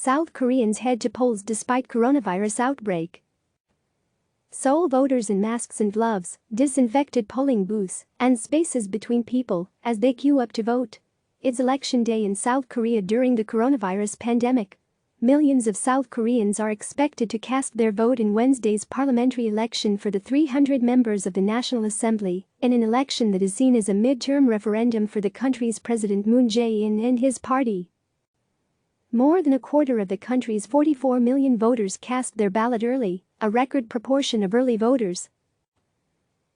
South Koreans head to polls despite coronavirus outbreak. Seoul voters in masks and gloves, disinfected polling booths, and spaces between people as they queue up to vote. It's election day in South Korea during the coronavirus pandemic. Millions of South Koreans are expected to cast their vote in Wednesday's parliamentary election for the 300 members of the National Assembly, in an election that is seen as a midterm referendum for the country's President Moon Jae-in and his party. More than a quarter of the country's 44 million voters cast their ballot early, a record proportion of early voters.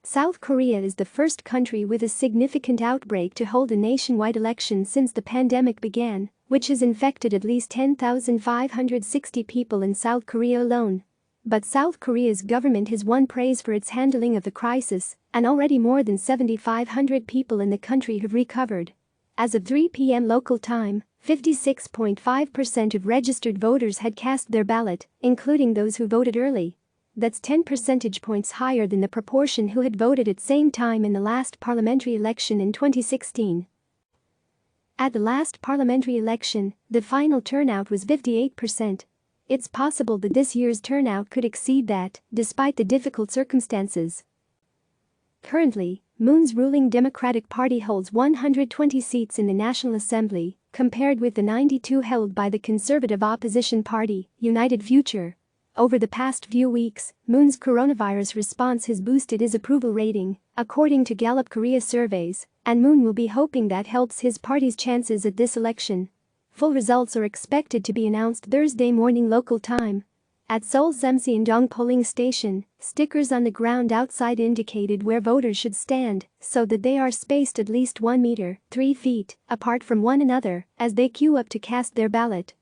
South Korea is the first country with a significant outbreak to hold a nationwide election since the pandemic began, which has infected at least 10,560 people in South Korea alone. But South Korea's government has won praise for its handling of the crisis, and already more than 7,500 people in the country have recovered. As of 3 p.m. local time, 56.5% of registered voters had cast their ballot, including those who voted early. That's 10 percentage points higher than the proportion who had voted at same time in the last parliamentary election in 2016. At the last parliamentary election, the final turnout was 58%. It's possible that this year's turnout could exceed that, despite the difficult circumstances. Currently, Moon's ruling Democratic Party holds 120 seats in the National Assembly, compared with the 92 held by the conservative opposition party, United Future. Over the past few weeks, Moon's coronavirus response has boosted his approval rating, according to Gallup Korea surveys, and Moon will be hoping that helps his party's chances at this election. Full results are expected to be announced Thursday morning local time. At Seoul's Samseundong polling station, stickers on the ground outside indicated where voters should stand so that they are spaced at least 1 meter, 3 feet, apart from one another as they queue up to cast their ballot.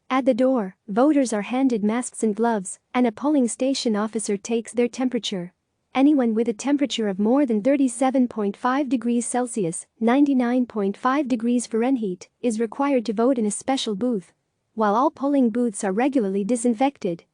At the door, voters are handed masks and gloves, and a polling station officer takes their temperature. Anyone with a temperature of more than 37.5 degrees Celsius, 99.5 degrees Fahrenheit, is required to vote in a special booth, while all polling booths are regularly disinfected.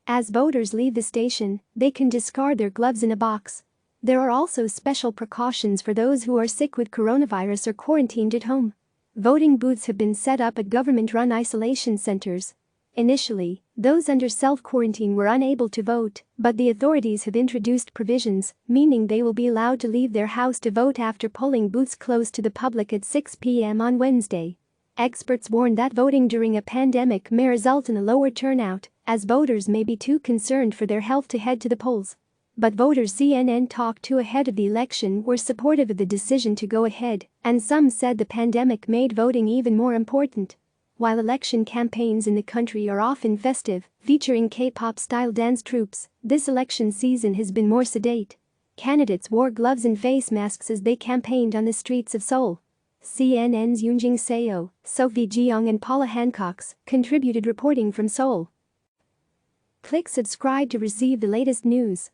As voters leave the station, they can discard their gloves in a box. There are also special precautions for those who are sick with coronavirus or quarantined at home. Voting booths have been set up at government-run isolation centers. Initially, those under self-quarantine were unable to vote, but the authorities have introduced provisions, meaning they will be allowed to leave their house to vote after polling booths close to the public at 6 p.m. on Wednesday. Experts warn that voting during a pandemic may result in a lower turnout, as voters may be too concerned for their health to head to the polls. But voters CNN talked to ahead of the election were supportive of the decision to go ahead, and some said the pandemic made voting even more important. While election campaigns in the country are often festive, featuring K-pop-style dance troupes, this election season has been more sedate. Candidates wore gloves and face masks as they campaigned on the streets of Seoul. CNN's Yoonjin Seo, Sophie Jeong and Paula Hancox contributed reporting from Seoul. Click subscribe to receive the latest news.